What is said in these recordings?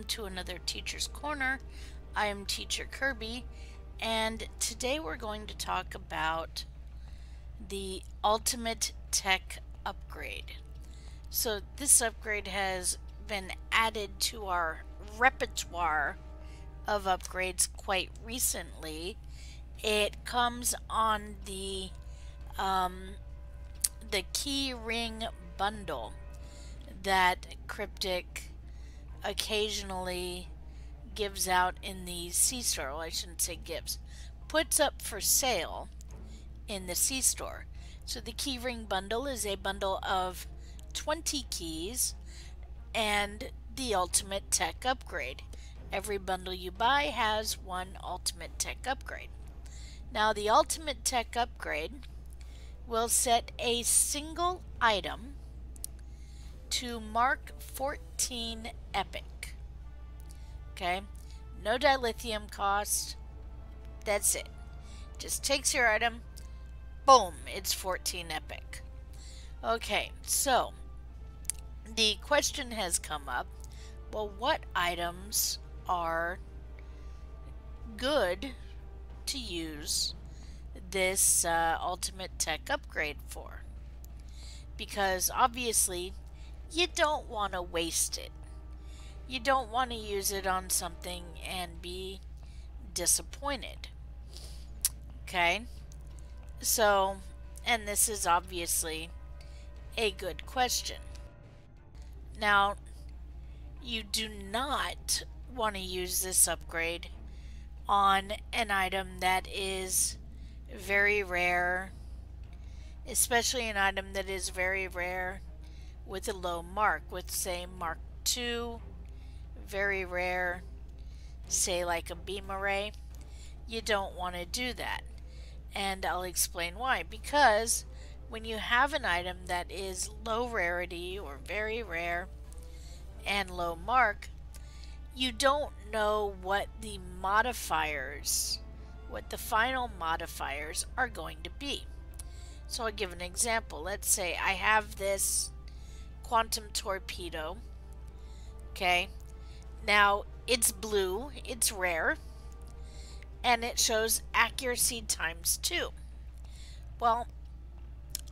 welcome to another Teacher's Corner. I am Teacher Kirby, and today we're going to talk about the ultimate tech upgrade. So this upgrade has been added to our repertoire of upgrades quite recently. It comes on the Keyring Bundle that Cryptic occasionally gives out in the C-store. Well, I shouldn't say gives. Puts up for sale in the C-store. So the Keyring Bundle is a bundle of 20 keys and the ultimate tech upgrade. Every bundle you buy has one ultimate tech upgrade. Now the ultimate tech upgrade will set a single item to Mark 14 Epic. Okay, no dilithium cost. That's it. Just takes your item, boom, it's 14 Epic. Okay, so the question has come up, well, what items are good to use this ultimate tech upgrade for? Because obviously you don't want to waste it. You don't want to use it on something and be disappointed. Okay? So, and this is obviously a good question. Now, you do not want to use this upgrade on an item that is very rare, especially an item that is very rare with a low mark, with say Mark 2, very rare, say like a beam array. You don't want to do that, and I'll explain why. Because when you have an item that is low rarity or very rare and low mark, you don't know what the modifiers, what the final modifiers are going to be. So I'll give an example. Let's say I have this quantum torpedo. Okay, now it's blue, it's rare, and it shows accuracy times 2. Well,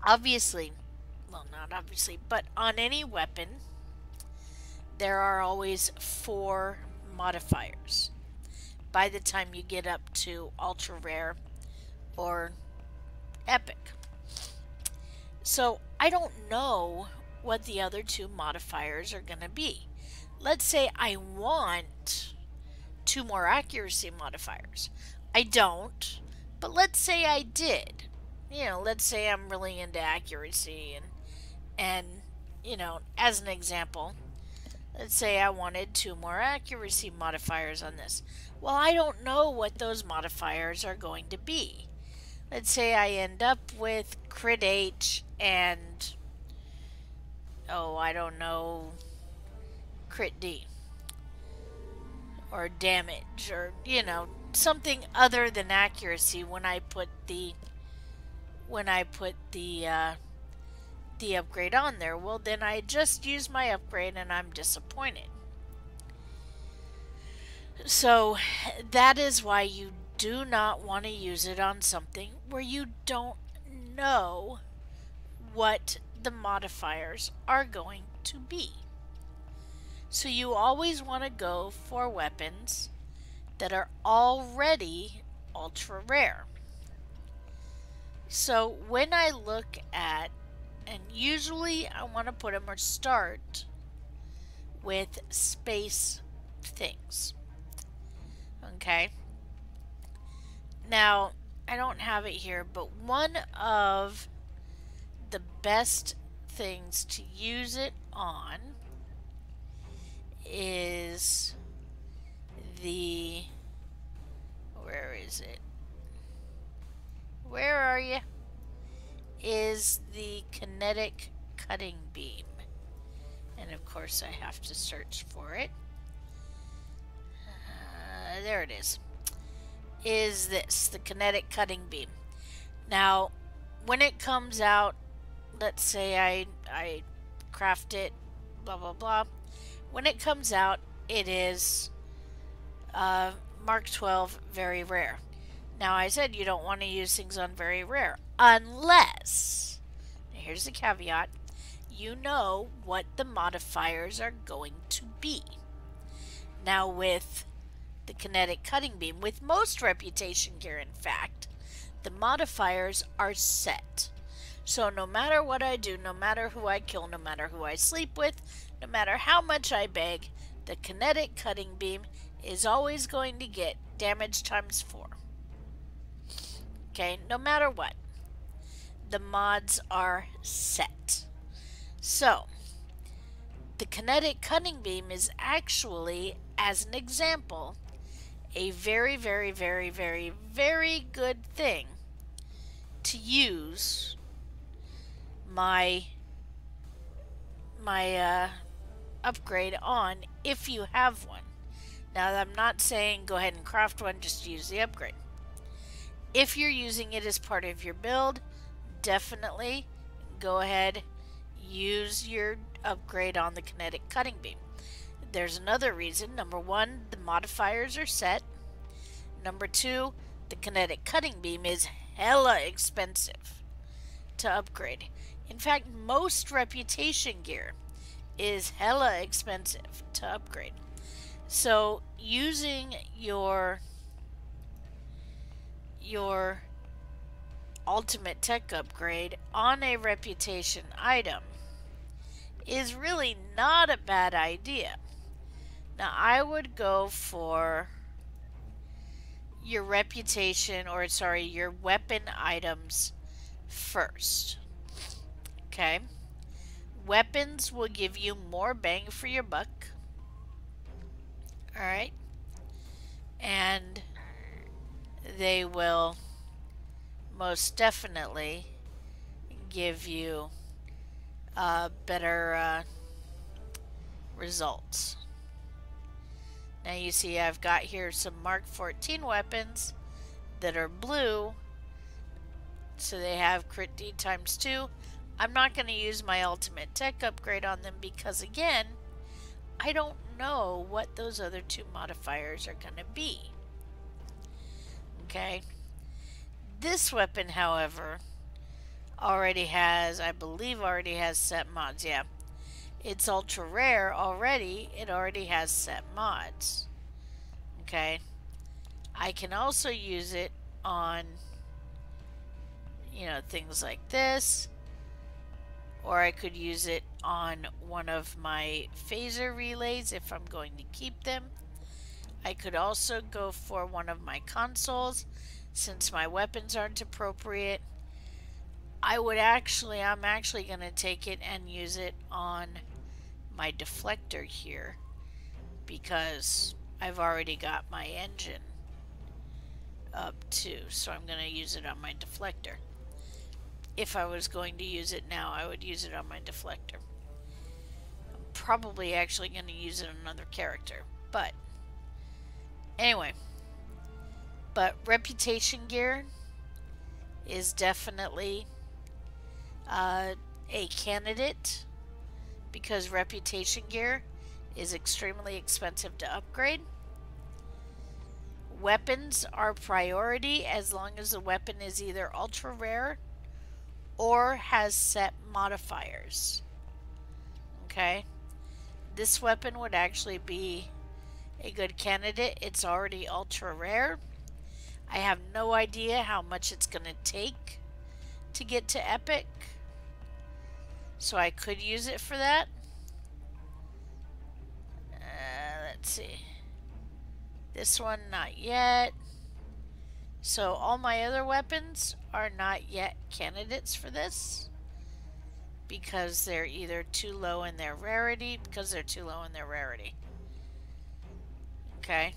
obviously, well, not obviously, but on any weapon there are always 4 modifiers by the time you get up to ultra rare or epic. So I don't know what the other 2 modifiers are going to be. Let's say I want 2 more accuracy modifiers. I don't, but let's say I did. You know, let's say I'm really into accuracy and you know, as an example, let's say I wanted 2 more accuracy modifiers on this. Well, I don't know what those modifiers are going to be. Let's say I end up with crit H and, oh, I don't know, crit D. Or damage, or, you know, something other than accuracy when I put the upgrade on there. Well, then I just use my upgrade and I'm disappointed. So that is why you do not want to use it on something where you don't know what the modifiers are going to be. So you always want to go for weapons that are already ultra rare. So when I look at, and usually I want to put them or start with space things. Okay. Now, I don't have it here, but one of the best things to use it on is the, where is it? Where are you? Is the Kinetic Cutting Beam. And of course I have to search for it. There it is. Is this, the Kinetic Cutting Beam. Now, when it comes out, let's say I craft it, blah blah blah. When it comes out, it is Mark 12 very rare. Now I said you don't want to use things on very rare unless, here's the caveat, you know what the modifiers are going to be. Now with the kinetic cutting beam, with most reputation gear in fact, the modifiers are set. So no matter what I do, no matter who I kill, no matter who I sleep with, no matter how much I beg, the kinetic cutting beam is always going to get damage times 4. Okay, no matter what. The mods are set. So, the kinetic cutting beam is actually, as an example, a very, very, very, very, very good thing to use my upgrade on if you have one. Now, I'm not saying go ahead and craft one, just use the upgrade. If you're using it as part of your build, definitely go ahead, use your upgrade on the kinetic cutting beam. There's another reason. Number 1, the modifiers are set. Number 2, the kinetic cutting beam is hella expensive to upgrade. In fact, most reputation gear is hella expensive to upgrade. So using your ultimate tech upgrade on a reputation item is really not a bad idea. Now I would go for your reputation, or sorry, your weapon items first. Okay? Weapons will give you more bang for your buck. Alright? And they will most definitely give you better results. Now you see I've got here some Mark 14 weapons that are blue, so they have crit D times 2. I'm not going to use my ultimate tech upgrade on them because, again, I don't know what those other 2 modifiers are going to be. Okay. This weapon, however, already has, I believe already has set mods. Yeah. It's ultra rare already. It already has set mods. Okay. I can also use it on, you know, things like this. Or I could use it on one of my phaser relays if I'm going to keep them. I could also go for one of my consoles since my weapons aren't appropriate. I'm actually going to take it and use it on my deflector here because I've already got my engine up too, so I'm going to use it on my deflector. If I was going to use it now, I would use it on my deflector. I'm probably actually going to use it on another character, but anyway. But reputation gear is definitely a candidate because reputation gear is extremely expensive to upgrade. Weapons are priority as long as the weapon is either ultra rare or has set modifiers. Okay? This weapon would actually be a good candidate. It's already ultra rare. I have no idea how much it's going to take to get to epic. So I could use it for that. Let's see. This one, not yet. So all my other weapons are not yet candidates for this because they're either too low in their rarity, Okay.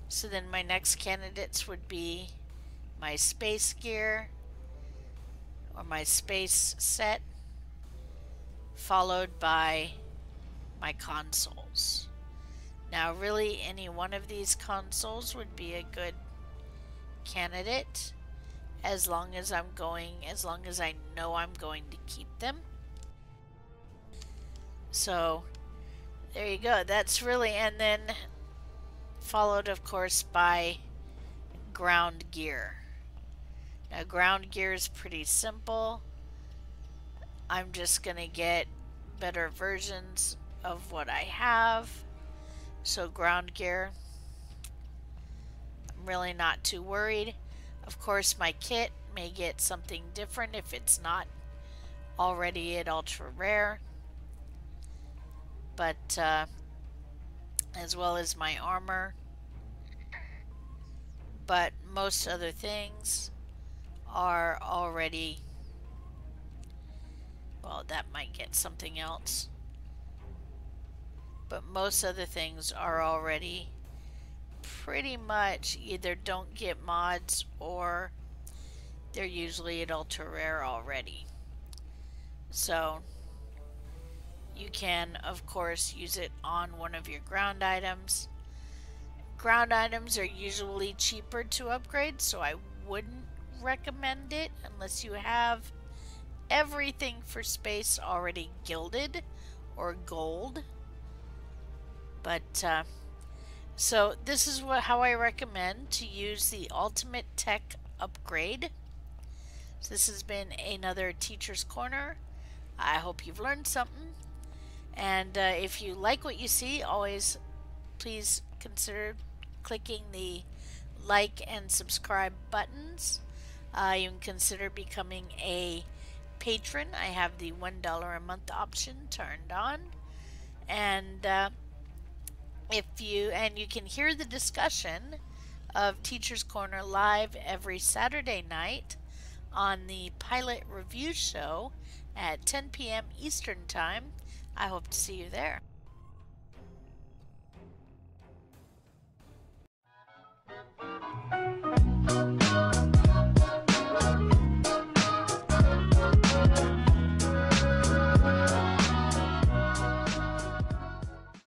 So then my next candidates would be my space gear or my space set, followed by my consoles. Now really any one of these consoles would be a good candidate as long as I know I'm going to keep them. So there you go. That's really, and then followed, of course, by ground gear. Now, ground gear is pretty simple. I'm just going to get better versions of what I have. So, ground gear, I'm really not too worried. Of course, my kit may get something different if it's not already at ultra rare. But, as well as my armor. But most other things are already, well, that might get something else. But most other things are already pretty much either don't get mods or they're usually at ultra rare already. So you can, of course, use it on one of your ground items. Ground items are usually cheaper to upgrade, so I wouldn't recommend it unless you have everything for space already gilded or gold. But so this is how I recommend to use the Ultimate Tech upgrade. So this has been another Teacher's Corner. I hope you've learned something. And if you like what you see, always please consider clicking the like and subscribe buttons. You can consider becoming a patron. I have the $1 a month option turned on. And you can hear the discussion of Teacher's Corner live every Saturday night on the Pilot Review Show at 10 p.m. Eastern Time. I hope to see you there.